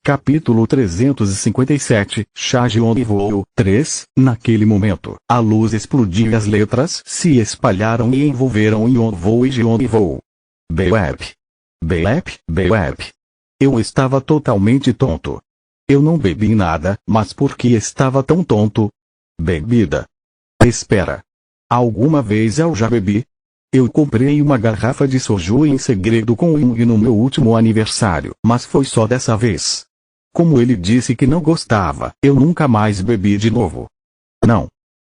Capítulo 357, Chá de Yong-woo 3. Naquele momento, a luz explodiu e as letras se espalharam e envolveram Yong-woo e Jeong-woo. Beep. Beep, beep. Eu estava totalmente tonto. Eu não bebi nada, mas por que estava tão tonto? Bebida. Espera. Alguma vez eu já bebi? Eu comprei uma garrafa de soju em segredo com o Young no meu último aniversário, mas foi só dessa vez. Como ele disse que não gostava, eu nunca mais bebi de novo. Não.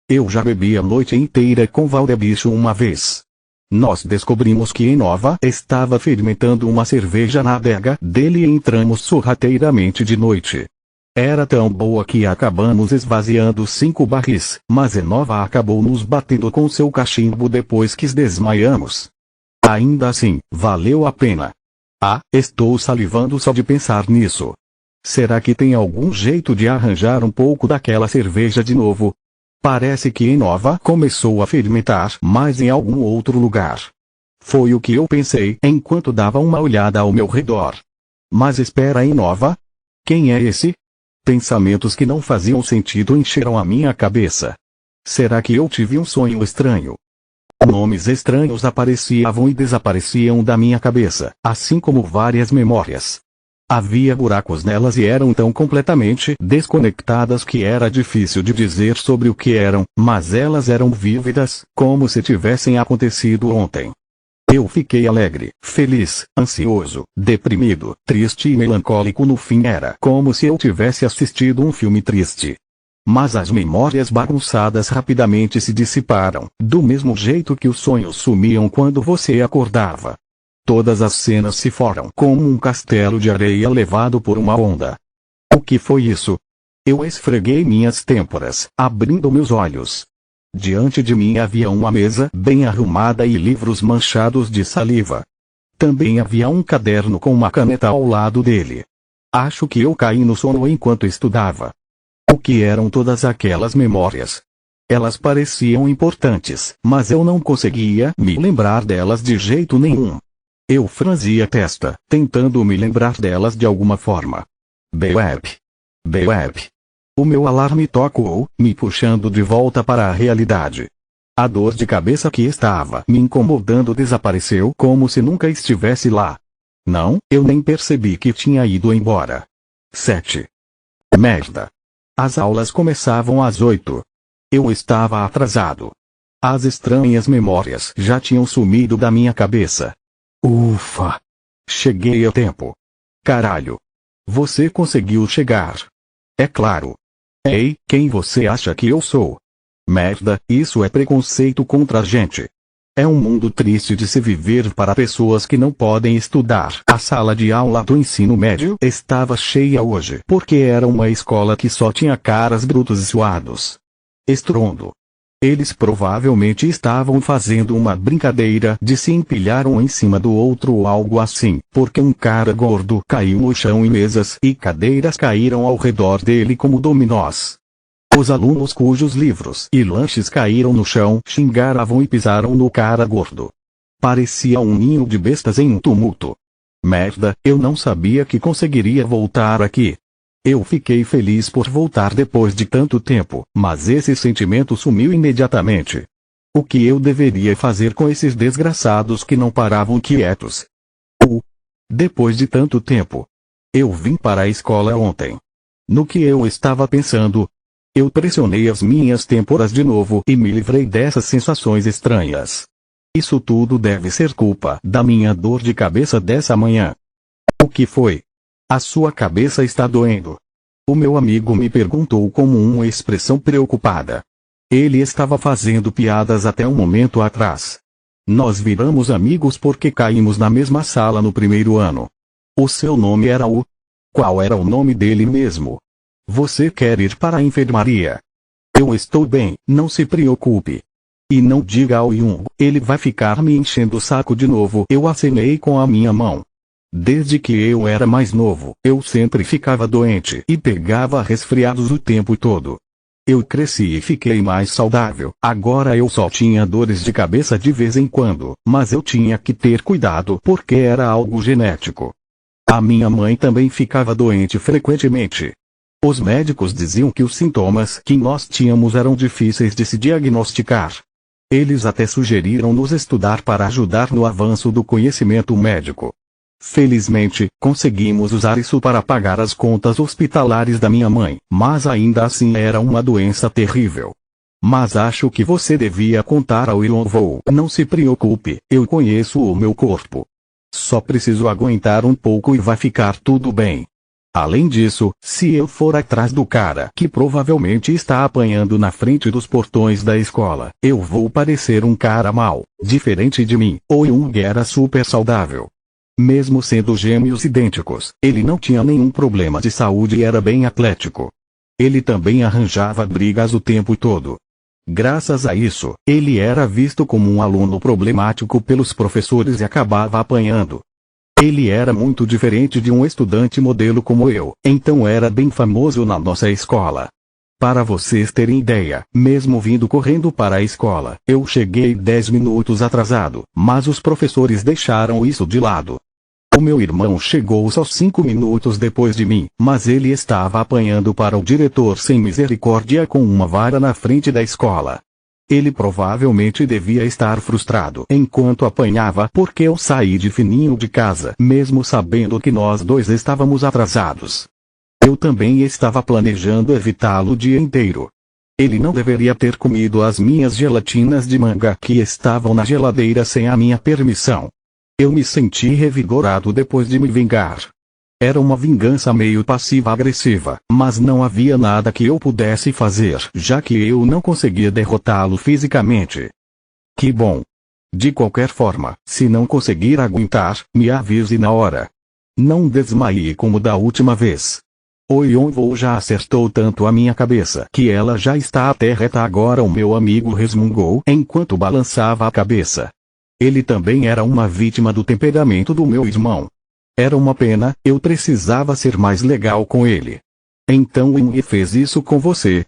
Eu já bebi a noite inteira com Valdebicho uma vez. Nós descobrimos que Enova estava fermentando uma cerveja na adega dele e entramos sorrateiramente de noite. Era tão boa que acabamos esvaziando 5 barris, mas Enova acabou nos batendo com seu cachimbo depois que desmaiamos. Ainda assim, valeu a pena. Ah, estou salivando só de pensar nisso. Será que tem algum jeito de arranjar um pouco daquela cerveja de novo? Parece que Enova começou a fermentar mais em algum outro lugar. Foi o que eu pensei enquanto dava uma olhada ao meu redor. Mas espera, Enova? Quem é esse? Pensamentos que não faziam sentido encheram a minha cabeça. Será que eu tive um sonho estranho? Nomes estranhos apareciam e desapareciam da minha cabeça, assim como várias memórias. Havia buracos nelas e eram tão completamente desconectadas que era difícil de dizer sobre o que eram, mas elas eram vívidas, como se tivessem acontecido ontem. Eu fiquei alegre, feliz, ansioso, deprimido, triste e melancólico. No fim era como se eu tivesse assistido um filme triste. Mas as memórias bagunçadas rapidamente se dissiparam, do mesmo jeito que os sonhos sumiam quando você acordava. Todas as cenas se foram como um castelo de areia levado por uma onda. O que foi isso? Eu esfreguei minhas têmporas, abrindo meus olhos. Diante de mim havia uma mesa bem arrumada e livros manchados de saliva. Também havia um caderno com uma caneta ao lado dele. Acho que eu caí no sono enquanto estudava. O que eram todas aquelas memórias? Elas pareciam importantes, mas eu não conseguia me lembrar delas de jeito nenhum. Eu franzi a testa, tentando me lembrar delas de alguma forma. Beep. Beep. O meu alarme tocou, me puxando de volta para a realidade. A dor de cabeça que estava me incomodando desapareceu como se nunca estivesse lá. Não, eu nem percebi que tinha ido embora. 7. Merda. As aulas começavam às 8. Eu estava atrasado. As estranhas memórias já tinham sumido da minha cabeça. Ufa! Cheguei a tempo. Caralho! Você conseguiu chegar. É claro. Ei, quem você acha que eu sou? Merda, isso é preconceito contra a gente. É um mundo triste de se viver para pessoas que não podem estudar. A sala de aula do ensino médio estava cheia hoje porque era uma escola que só tinha caras brutos e suados. Estrondo. Eles provavelmente estavam fazendo uma brincadeira de se empilhar um em cima do outro ou algo assim, porque um cara gordo caiu no chão e mesas e cadeiras caíram ao redor dele como dominós. Os alunos cujos livros e lanches caíram no chão xingaram e pisaram no cara gordo. Parecia um ninho de bestas em um tumulto. Merda, eu não sabia que conseguiria voltar aqui. Eu fiquei feliz por voltar depois de tanto tempo, mas esse sentimento sumiu imediatamente. O que eu deveria fazer com esses desgraçados que não paravam quietos? Depois de tanto tempo. Eu vim para a escola ontem. No que eu estava pensando? Eu pressionei as minhas têmporas de novo e me livrei dessas sensações estranhas. Isso tudo deve ser culpa da minha dor de cabeça dessa manhã. O que foi? A sua cabeça está doendo? O meu amigo me perguntou com uma expressão preocupada. Ele estava fazendo piadas até um momento atrás. Nós viramos amigos porque caímos na mesma sala no primeiro ano. O seu nome era U. Qual era o nome dele mesmo? Você quer ir para a enfermaria? Eu estou bem, não se preocupe. E não diga ao Young, ele vai ficar me enchendo o saco de novo. Eu acenei com a minha mão. Desde que eu era mais novo, eu sempre ficava doente e pegava resfriados o tempo todo. Eu cresci e fiquei mais saudável. Agora eu só tinha dores de cabeça de vez em quando, mas eu tinha que ter cuidado porque era algo genético. A minha mãe também ficava doente frequentemente. Os médicos diziam que os sintomas que nós tínhamos eram difíceis de se diagnosticar. Eles até sugeriram nos estudar para ajudar no avanço do conhecimento médico. Felizmente, conseguimos usar isso para pagar as contas hospitalares da minha mãe, mas ainda assim era uma doença terrível. Mas acho que você devia contar ao Yonvou. Não se preocupe, eu conheço o meu corpo. Só preciso aguentar um pouco e vai ficar tudo bem. Além disso, se eu for atrás do cara que provavelmente está apanhando na frente dos portões da escola, eu vou parecer um cara mau, diferente de mim. O Young era super saudável. Mesmo sendo gêmeos idênticos, ele não tinha nenhum problema de saúde e era bem atlético. Ele também arranjava brigas o tempo todo. Graças a isso, ele era visto como um aluno problemático pelos professores e acabava apanhando. Ele era muito diferente de um estudante modelo como eu, então era bem famoso na nossa escola. Para vocês terem ideia, mesmo vindo correndo para a escola, eu cheguei 10 minutos atrasado, mas os professores deixaram isso de lado. O meu irmão chegou só 5 minutos depois de mim, mas ele estava apanhando para o diretor sem misericórdia com uma vara na frente da escola. Ele provavelmente devia estar frustrado enquanto apanhava porque eu saí de fininho de casa, mesmo sabendo que nós dois estávamos atrasados. Eu também estava planejando evitá-lo o dia inteiro. Ele não deveria ter comido as minhas gelatinas de manga que estavam na geladeira sem a minha permissão. Eu me senti revigorado depois de me vingar. Era uma vingança meio passiva-agressiva, mas não havia nada que eu pudesse fazer, já que eu não conseguia derrotá-lo fisicamente. Que bom! De qualquer forma, se não conseguir aguentar, me avise na hora. Não desmaie como da última vez. O Yonvou já acertou tanto a minha cabeça que ela já está até reta agora, o meu amigo resmungou enquanto balançava a cabeça. Ele também era uma vítima do temperamento do meu irmão. Era uma pena, eu precisava ser mais legal com ele. Então Wing fez isso com você,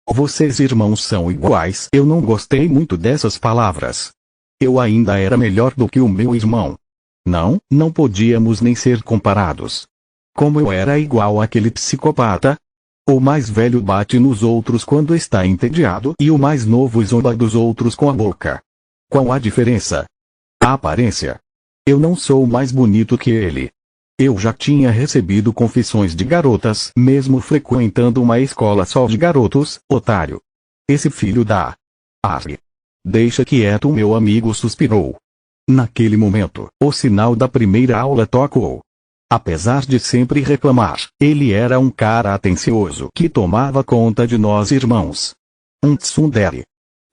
Vocês irmãos são iguais. Eu não gostei muito dessas palavras. Eu ainda era melhor do que o meu irmão. Não podíamos nem ser comparados. Como eu era igual àquele psicopata? O mais velho bate nos outros quando está entediado e o mais novo zomba dos outros com a boca. Qual a diferença? A aparência. Eu não sou mais bonito que ele. Eu já tinha recebido confissões de garotas, mesmo frequentando uma escola só de garotos, otário. Esse filho da... Arre. Deixa quieto, meu amigo suspirou. Naquele momento, o sinal da primeira aula tocou. Apesar de sempre reclamar, ele era um cara atencioso que tomava conta de nós irmãos. Um tsundere.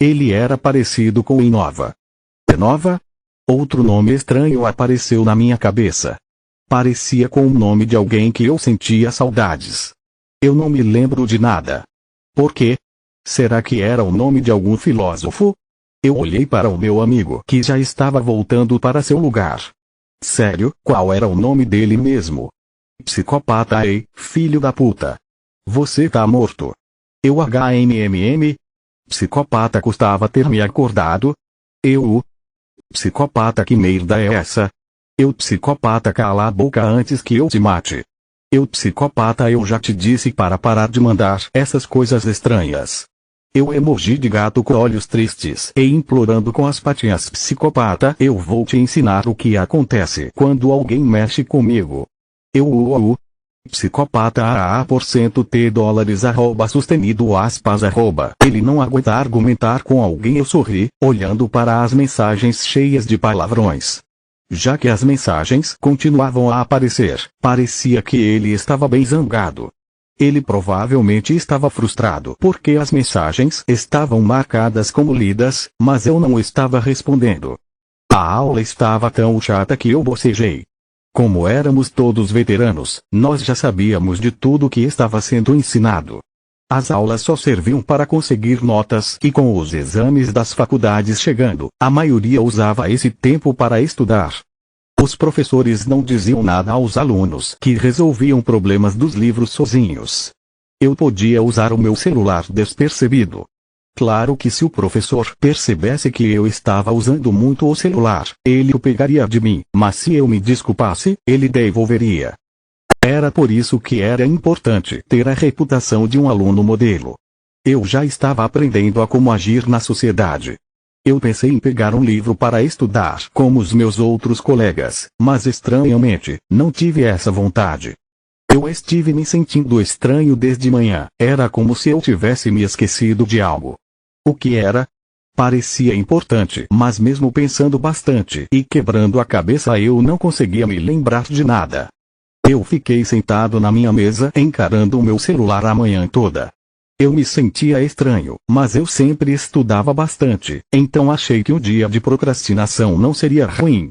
Ele era parecido com Inova. Inova? Outro nome estranho apareceu na minha cabeça. Parecia com o nome de alguém que eu sentia saudades. Eu não me lembro de nada. Por quê? Será que era o nome de algum filósofo? Eu olhei para o meu amigo que já estava voltando para seu lugar. Sério, qual era o nome dele mesmo? Psicopata, ei, filho da puta. Você tá morto. Eu HMMM? Psicopata, custava ter me acordado? Psicopata, que merda é essa? Psicopata, cala a boca antes que eu te mate. Psicopata, eu já te disse para parar de mandar essas coisas estranhas. Emoji de gato com olhos tristes e implorando com as patinhas. Psicopata, eu vou te ensinar o que acontece quando alguém mexe comigo. Psicopata AA% T dólares sustenido aspas Ele não aguenta argumentar com alguém. Eu sorri, olhando para as mensagens cheias de palavrões. Já que as mensagens continuavam a aparecer, parecia que ele estava bem zangado. Ele provavelmente estava frustrado porque as mensagens estavam marcadas como lidas, mas eu não estava respondendo. A aula estava tão chata que eu bocejei. Como éramos todos veteranos, nós já sabíamos de tudo que estava sendo ensinado. As aulas só serviam para conseguir notas e com os exames das faculdades chegando, a maioria usava esse tempo para estudar. Os professores não diziam nada aos alunos que resolviam problemas dos livros sozinhos. Eu podia usar o meu celular despercebido. Claro que se o professor percebesse que eu estava usando muito o celular, ele o pegaria de mim, mas se eu me desculpasse, ele devolveria. Era por isso que era importante ter a reputação de um aluno modelo. Eu já estava aprendendo a como agir na sociedade. Eu pensei em pegar um livro para estudar como os meus outros colegas, mas estranhamente, não tive essa vontade. Eu estive me sentindo estranho desde manhã, era como se eu tivesse me esquecido de algo. O que era? Parecia importante, mas mesmo pensando bastante e quebrando a cabeça eu não conseguia me lembrar de nada. Eu fiquei sentado na minha mesa encarando o meu celular a manhã toda. Eu me sentia estranho, mas eu sempre estudava bastante, então achei que um dia de procrastinação não seria ruim.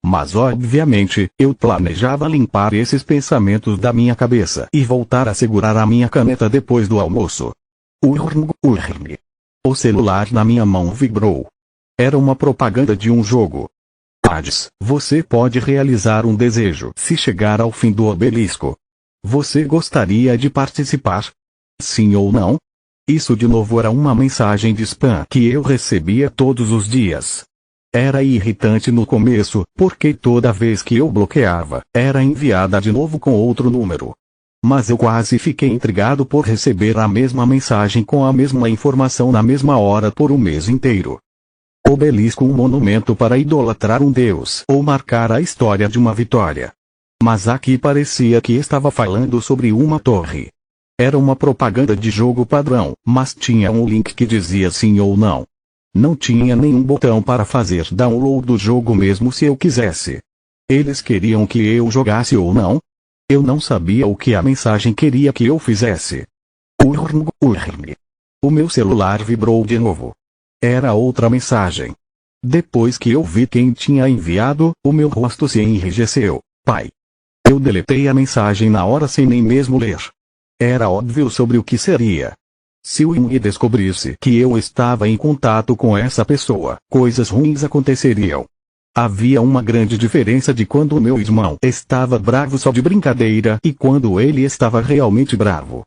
Mas obviamente, eu planejava limpar esses pensamentos da minha cabeça e voltar a segurar a minha caneta depois do almoço. Urrng. O celular na minha mão vibrou. Era uma propaganda de um jogo. Hades, você pode realizar um desejo se chegar ao fim do obelisco. Você gostaria de participar? Sim ou não? Isso de novo era uma mensagem de spam que eu recebia todos os dias. Era irritante no começo, porque toda vez que eu bloqueava, era enviada de novo com outro número. Mas eu quase fiquei intrigado por receber a mesma mensagem com a mesma informação na mesma hora por um mês inteiro. Obelisco, um monumento para idolatrar um deus ou marcar a história de uma vitória. Mas aqui parecia que estava falando sobre uma torre. Era uma propaganda de jogo padrão, mas tinha um link que dizia sim ou não. Não tinha nenhum botão para fazer download do jogo mesmo se eu quisesse. Eles queriam que eu jogasse ou não? Eu não sabia o que a mensagem queria que eu fizesse. Urrng. O meu celular vibrou de novo. Era outra mensagem. Depois que eu vi quem tinha enviado, o meu rosto se enrijeceu. Pai. Eu deletei a mensagem na hora sem nem mesmo ler. Era óbvio sobre o que seria. Se o Ying descobrisse que eu estava em contato com essa pessoa, coisas ruins aconteceriam. Havia uma grande diferença de quando o meu irmão estava bravo só de brincadeira e quando ele estava realmente bravo.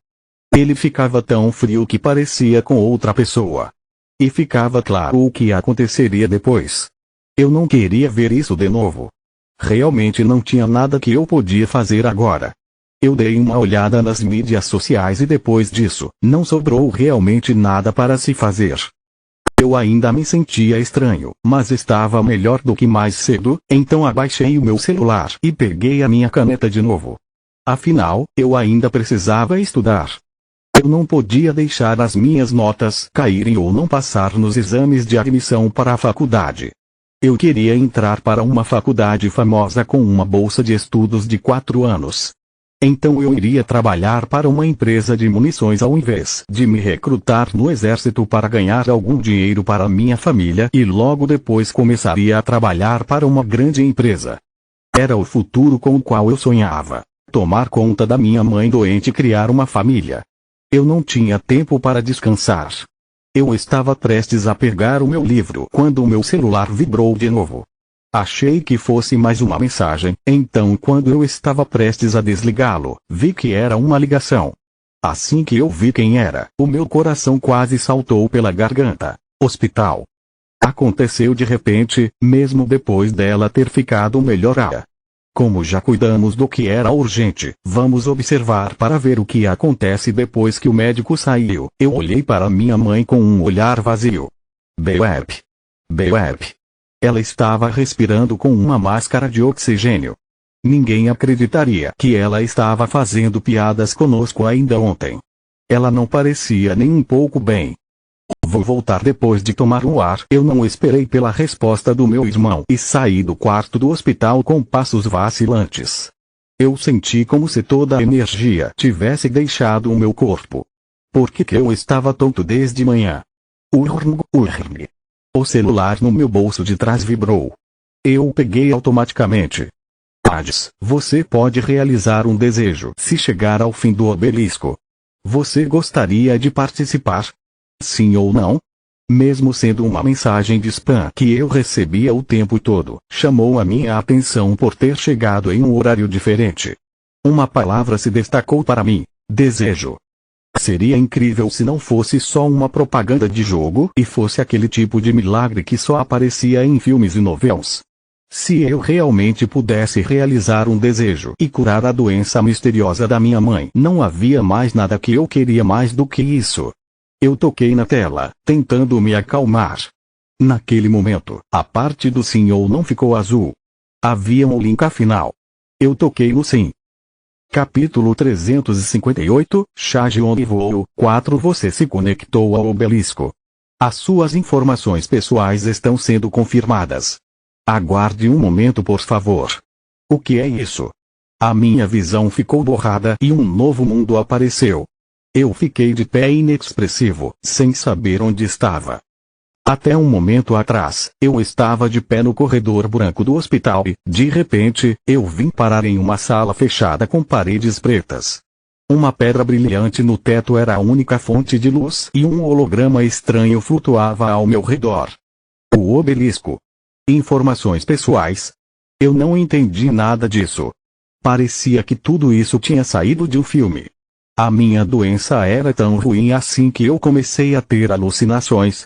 Ele ficava tão frio que parecia com outra pessoa. E ficava claro o que aconteceria depois. Eu não queria ver isso de novo. Realmente não tinha nada que eu podia fazer agora. Eu dei uma olhada nas mídias sociais e depois disso, não sobrou realmente nada para se fazer. Eu ainda me sentia estranho, mas estava melhor do que mais cedo, então abaixei o meu celular e peguei a minha caneta de novo. Afinal, eu ainda precisava estudar. Eu não podia deixar as minhas notas caírem ou não passar nos exames de admissão para a faculdade. Eu queria entrar para uma faculdade famosa com uma bolsa de estudos de 4 anos. Então eu iria trabalhar para uma empresa de munições ao invés de me recrutar no exército para ganhar algum dinheiro para minha família e logo depois começaria a trabalhar para uma grande empresa. Era o futuro com o qual eu sonhava. Tomar conta da minha mãe doente e criar uma família. Eu não tinha tempo para descansar. Eu estava prestes a pegar o meu livro quando o meu celular vibrou de novo. Achei que fosse mais uma mensagem, então quando eu estava prestes a desligá-lo, vi que era uma ligação. Assim que eu vi quem era, o meu coração quase saltou pela garganta. Hospital. Aconteceu de repente, mesmo depois dela ter ficado melhor. Como já cuidamos do que era urgente, vamos observar para ver o que acontece depois que o médico saiu. Eu olhei para minha mãe com um olhar vazio. Beep. Beep. Ela estava respirando com uma máscara de oxigênio. Ninguém acreditaria que ela estava fazendo piadas conosco ainda ontem. Ela não parecia nem um pouco bem. Vou voltar depois de tomar um ar. Eu não esperei pela resposta do meu irmão e saí do quarto do hospital com passos vacilantes. Eu senti como se toda a energia tivesse deixado o meu corpo. Por que eu estava tonto desde manhã? Urrng. O celular no meu bolso de trás vibrou. Eu o peguei automaticamente. Hades, você pode realizar um desejo se chegar ao fim do obelisco. Você gostaria de participar? Sim ou não? Mesmo sendo uma mensagem de spam que eu recebia o tempo todo, chamou a minha atenção por ter chegado em um horário diferente. Uma palavra se destacou para mim: desejo. seria incrível se não fosse só uma propaganda de jogo e fosse aquele tipo de milagre que só aparecia em filmes e novelas. Se eu realmente pudesse realizar um desejo e curar a doença misteriosa da minha mãe, não havia mais nada que eu queria mais do que isso. Eu toquei na tela, tentando me acalmar. Naquele momento, a parte do sim ou não ficou azul. Havia um link final. Eu toquei no sim. Capítulo 358, Charge on Voo 4. Você se conectou ao obelisco. As suas informações pessoais estão sendo confirmadas. Aguarde um momento, por favor. O que é isso? A minha visão ficou borrada e um novo mundo apareceu. Eu fiquei de pé inexpressivo, sem saber onde estava. Até um momento atrás, eu estava de pé no corredor branco do hospital e, de repente, eu vim parar em uma sala fechada com paredes pretas. Uma pedra brilhante no teto era a única fonte de luz e um holograma estranho flutuava ao meu redor. O obelisco. Informações pessoais. Eu não entendi nada disso. Parecia que tudo isso tinha saído de um filme. A minha doença era tão ruim assim que eu comecei a ter alucinações.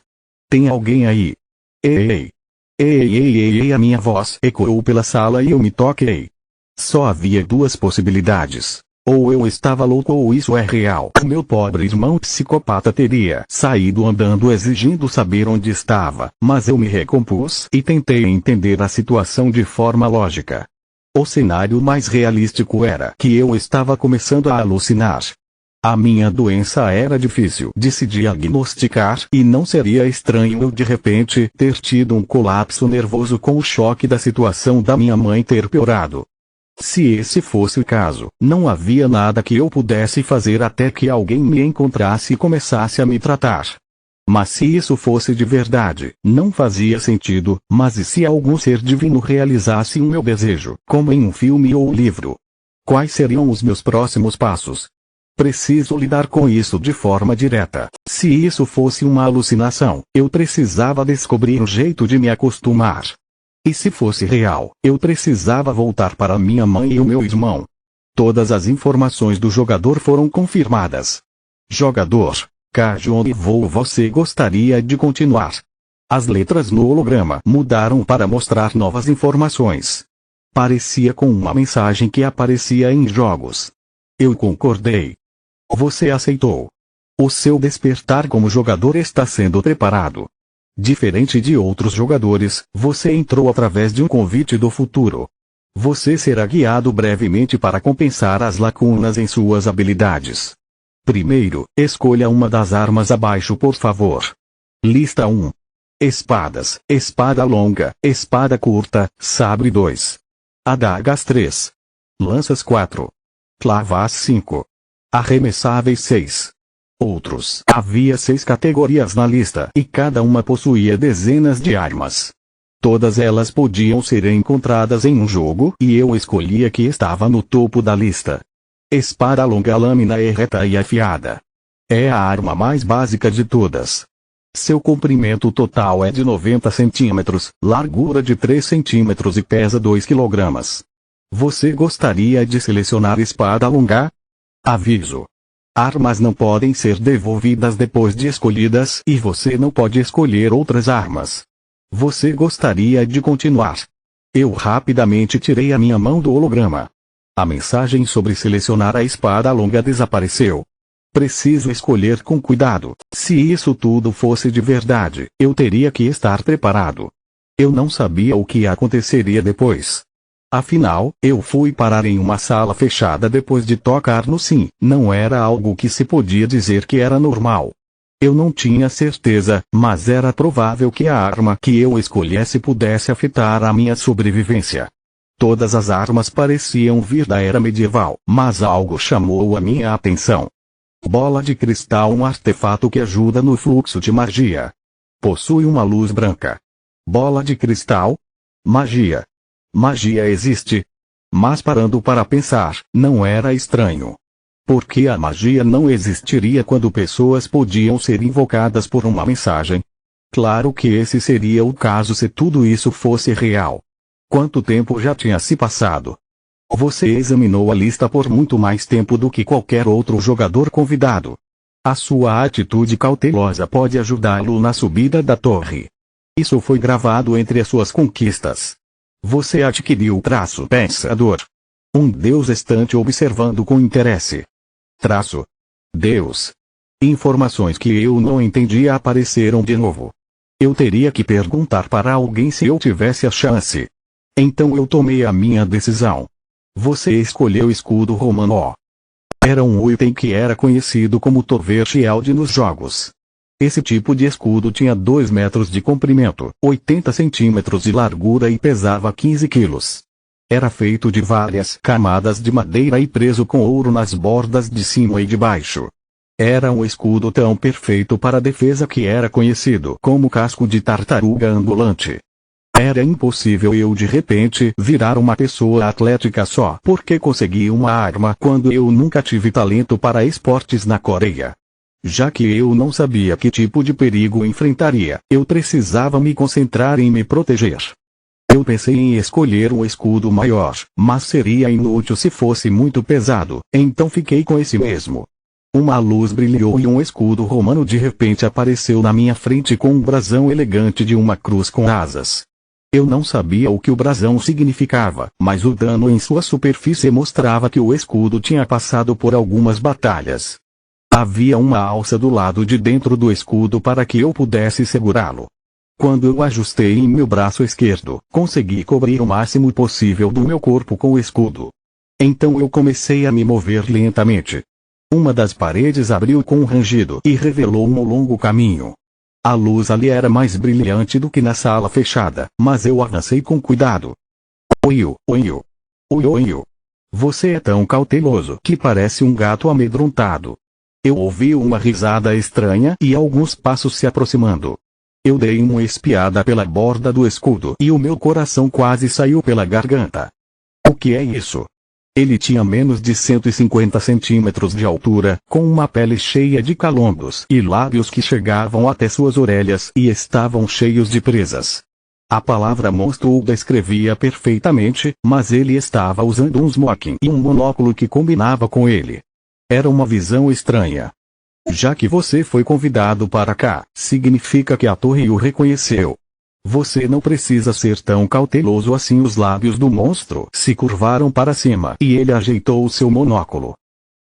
Tem alguém aí? Ei! Ei, ei, ei, ei, a minha voz ecoou pela sala e eu me toquei. Só havia duas possibilidades. Ou eu estava louco ou isso é real. O meu pobre irmão psicopata teria saído andando exigindo saber onde estava, mas eu me recompus e tentei entender a situação de forma lógica. O cenário mais realístico era que eu estava começando a alucinar. A minha doença era difícil de se diagnosticar e não seria estranho eu de repente ter tido um colapso nervoso com o choque da situação da minha mãe ter piorado. Se esse fosse o caso, não havia nada que eu pudesse fazer até que alguém me encontrasse e começasse a me tratar. Mas se isso fosse de verdade, não fazia sentido, mas e se algum ser divino realizasse o meu desejo, como em um filme ou livro? Quais seriam os meus próximos passos? Preciso lidar com isso de forma direta. Se isso fosse uma alucinação, eu precisava descobrir um jeito de me acostumar. E se fosse real, eu precisava voltar para minha mãe e o meu irmão. Todas as informações do jogador foram confirmadas. Jogador, Charge on Voo, você gostaria de continuar? As letras no holograma mudaram para mostrar novas informações. Parecia com uma mensagem que aparecia em jogos. Eu concordei. Você aceitou. O seu despertar como jogador está sendo preparado. Diferente de outros jogadores, você entrou através de um convite do futuro. Você será guiado brevemente para compensar as lacunas em suas habilidades. Primeiro, escolha uma das armas abaixo, por favor. Lista 1. Espadas, espada longa, espada curta, sabre 2. Adagas 3. Lanças 4. Clavas 5. Arremessáveis 6. Outros. Havia 6 categorias na lista e cada uma possuía dezenas de armas. Todas elas podiam ser encontradas em um jogo e eu escolhi a que estava no topo da lista. Espada longa, lâmina é reta e afiada. É a arma mais básica de todas. Seu comprimento total é de 90 centímetros, largura de 3 centímetros e pesa 2 quilogramas. Você gostaria de selecionar espada longa? Aviso. Armas não podem ser devolvidas depois de escolhidas e você não pode escolher outras armas. Você gostaria de continuar? Eu rapidamente tirei a minha mão do holograma. A mensagem sobre selecionar a espada longa desapareceu. Preciso escolher com cuidado. Se isso tudo fosse de verdade, eu teria que estar preparado. Eu não sabia o que aconteceria depois. Afinal, eu fui parar em uma sala fechada depois de tocar no sim. Não era algo que se podia dizer que era normal. Eu não tinha certeza, mas era provável que a arma que eu escolhesse pudesse afetar a minha sobrevivência. Todas as armas pareciam vir da era medieval, mas algo chamou a minha atenção. Bola de cristal, um artefato que ajuda no fluxo de magia. Possui uma luz branca. Bola de cristal? Magia. Magia existe. Mas parando para pensar, não era estranho. Porque a magia não existiria quando pessoas podiam ser invocadas por uma mensagem? Claro que esse seria o caso se tudo isso fosse real. Quanto tempo já tinha se passado? Você examinou a lista por muito mais tempo do que qualquer outro jogador convidado. A sua atitude cautelosa pode ajudá-lo na subida da torre. Isso foi gravado entre as suas conquistas. Você adquiriu o traço pensador. Um Deus estante observando com interesse. Traço. Deus. Informações que eu não entendia apareceram de novo. Eu teria que perguntar para alguém se eu tivesse a chance. Então eu tomei a minha decisão. Você escolheu o escudo romano. Era um item que era conhecido como Torver Shield nos jogos. Esse tipo de escudo tinha 2 metros de comprimento, 80 centímetros de largura e pesava 15 quilos. Era feito de várias camadas de madeira e preso com ouro nas bordas de cima e de baixo. Era um escudo tão perfeito para a defesa que era conhecido como casco de tartaruga ambulante. Era impossível eu de repente virar uma pessoa atlética só porque consegui uma arma quando eu nunca tive talento para esportes na Coreia. Já que eu não sabia que tipo de perigo enfrentaria, eu precisava me concentrar em me proteger. Eu pensei em escolher um escudo maior, mas seria inútil se fosse muito pesado, então fiquei com esse mesmo. Uma luz brilhou e um escudo romano de repente apareceu na minha frente com um brasão elegante de uma cruz com asas. Eu não sabia o que o brasão significava, mas o dano em sua superfície mostrava que o escudo tinha passado por algumas batalhas. Havia uma alça do lado de dentro do escudo para que eu pudesse segurá-lo. Quando eu ajustei em meu braço esquerdo, consegui cobrir o máximo possível do meu corpo com o escudo. Então eu comecei a me mover lentamente. Uma das paredes abriu com um rangido e revelou um longo caminho. A luz ali era mais brilhante do que na sala fechada, mas eu avancei com cuidado. Oio. Você é tão cauteloso que parece um gato amedrontado. Eu ouvi uma risada estranha e alguns passos se aproximando. Eu dei uma espiada pela borda do escudo e o meu coração quase saiu pela garganta. O que é isso? Ele tinha menos de 150 centímetros de altura, com uma pele cheia de calombos e lábios que chegavam até suas orelhas e estavam cheios de presas. A palavra monstro o descrevia perfeitamente, mas ele estava usando um smoking e um monóculo que combinava com ele. Era uma visão estranha. Já que você foi convidado para cá, significa que a torre o reconheceu. Você não precisa ser tão cauteloso assim. Os lábios do monstro se curvaram para cima e ele ajeitou o seu monóculo.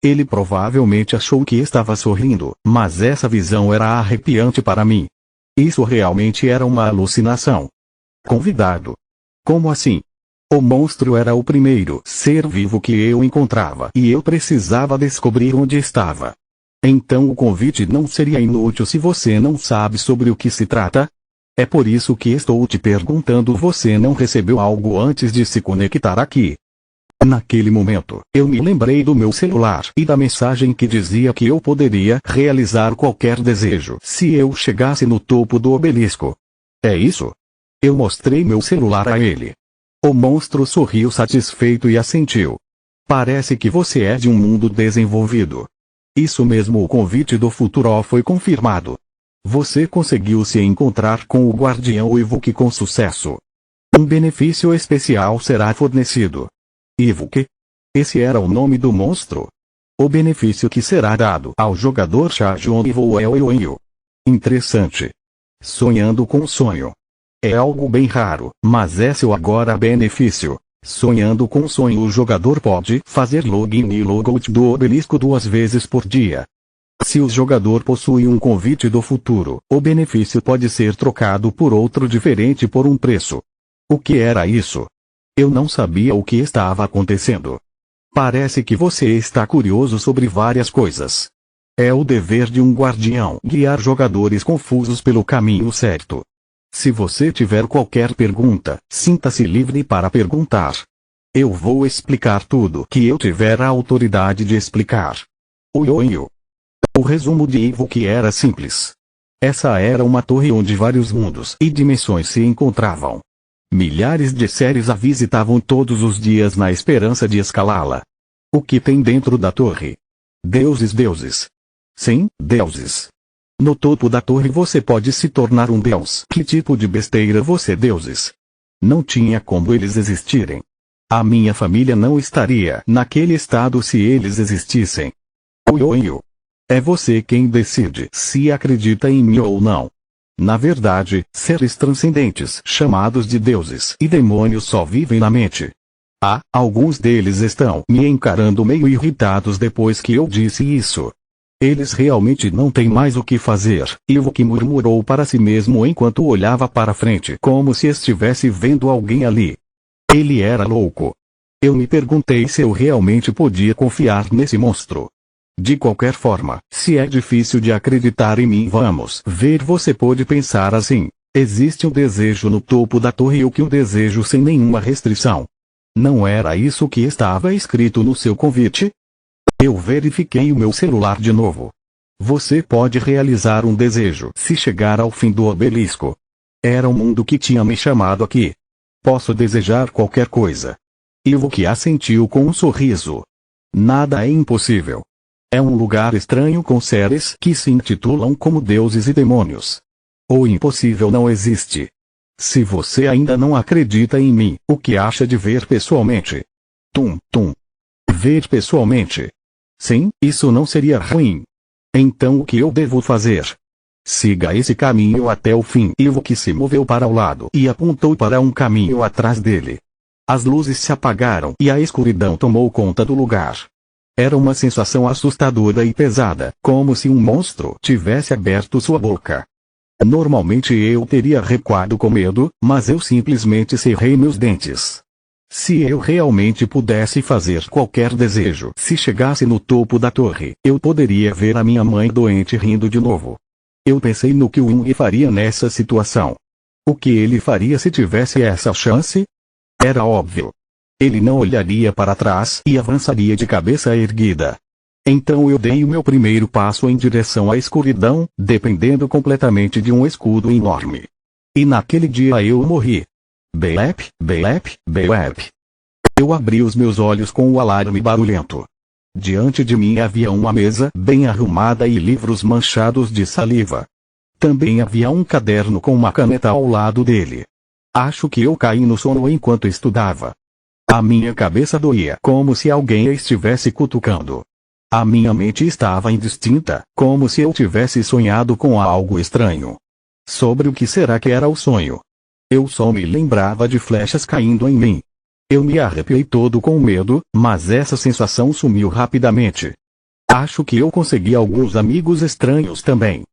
Ele provavelmente achou que estava sorrindo, mas essa visão era arrepiante para mim. Isso realmente era uma alucinação. Convidado? Como assim? O monstro era o primeiro ser vivo que eu encontrava e eu precisava descobrir onde estava. Então o convite não seria inútil se você não sabe sobre o que se trata? É por isso que estou te perguntando. Você não recebeu algo antes de se conectar aqui? Naquele momento, eu me lembrei do meu celular e da mensagem que dizia que eu poderia realizar qualquer desejo se eu chegasse no topo do obelisco. É isso? Eu mostrei meu celular a ele. O monstro sorriu satisfeito e assentiu. Parece que você é de um mundo desenvolvido. Isso mesmo, o convite do futuro foi confirmado. Você conseguiu se encontrar com o Guardião Ivuk com sucesso. Um benefício especial será fornecido. Ivuk? Esse era o nome do monstro. O benefício que será dado ao jogador Chajon Ivo é o Ioio. Interessante. Sonhando com sonho. É algo bem raro, mas é seu agora benefício. Sonhando com sonho, o jogador pode fazer login e logout do obelisco 2 vezes por dia. Se o jogador possui um convite do futuro, o benefício pode ser trocado por outro diferente por um preço. O que era isso? Eu não sabia o que estava acontecendo. Parece que você está curioso sobre várias coisas. É o dever de um guardião guiar jogadores confusos pelo caminho certo. Se você tiver qualquer pergunta, sinta-se livre para perguntar. Eu vou explicar tudo que eu tiver a autoridade de explicar. Oio. O resumo de Ivuk era simples. Essa era uma torre onde vários mundos e dimensões se encontravam. Milhares de seres a visitavam todos os dias na esperança de escalá-la. O que tem dentro da torre? Deuses. Sim, deuses. No topo da torre você pode se tornar um deus. Que tipo de besteira você, deuses? Não tinha como eles existirem. A minha família não estaria naquele estado se eles existissem. Oio. É você quem decide se acredita em mim ou não. Na verdade, seres transcendentes chamados de deuses e demônios só vivem na mente. Alguns deles estão me encarando meio irritados depois que eu disse isso. Eles realmente não têm mais o que fazer, Ewok murmurou para si mesmo enquanto olhava para frente como se estivesse vendo alguém ali. Ele era louco. Eu me perguntei se eu realmente podia confiar nesse monstro. De qualquer forma, se é difícil de acreditar em mim, vamos ver. Você pode pensar assim: existe um desejo no topo da torre ou que um desejo sem nenhuma restrição. Não era isso que estava escrito no seu convite? Eu verifiquei o meu celular de novo. Você pode realizar um desejo se chegar ao fim do obelisco. Era o mundo que tinha me chamado aqui. Posso desejar qualquer coisa. Ewok assentiu com um sorriso. Nada é impossível. É um lugar estranho com seres que se intitulam como deuses e demônios. O impossível não existe. Se você ainda não acredita em mim, o que acha de ver pessoalmente? Ver pessoalmente. Sim, isso não seria ruim. Então o que eu devo fazer? Siga esse caminho até o fim. Ewok se moveu para o lado e apontou para um caminho atrás dele. As luzes se apagaram e a escuridão tomou conta do lugar. Era uma sensação assustadora e pesada, como se um monstro tivesse aberto sua boca. Normalmente eu teria recuado com medo, mas eu simplesmente cerrei meus dentes. Se eu realmente pudesse fazer qualquer desejo, se chegasse no topo da torre, eu poderia ver a minha mãe doente rindo de novo. Eu pensei no que o Unge faria nessa situação. O que ele faria se tivesse essa chance? Era óbvio. Ele não olharia para trás e avançaria de cabeça erguida. Então eu dei o meu primeiro passo em direção à escuridão, dependendo completamente de um escudo enorme. E naquele dia eu morri. Belep. Eu abri os meus olhos com o alarme barulhento. Diante de mim havia uma mesa bem arrumada e livros manchados de saliva. Também havia um caderno com uma caneta ao lado dele. Acho que eu caí no sono enquanto estudava. A minha cabeça doía como se alguém a estivesse cutucando. A minha mente estava indistinta, como se eu tivesse sonhado com algo estranho. Sobre o que será que era o sonho? Eu só me lembrava de flechas caindo em mim. Eu me arrepiei todo com medo, mas essa sensação sumiu rapidamente. Acho que eu consegui alguns amigos estranhos também.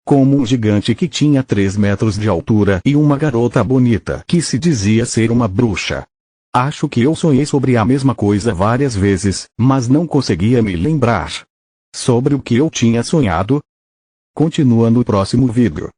Como um gigante que tinha 3 metros de altura e uma garota bonita que se dizia ser uma bruxa. Acho que eu sonhei sobre a mesma coisa várias vezes, mas não conseguia me lembrar. Sobre o que eu tinha sonhado? Continua no próximo vídeo.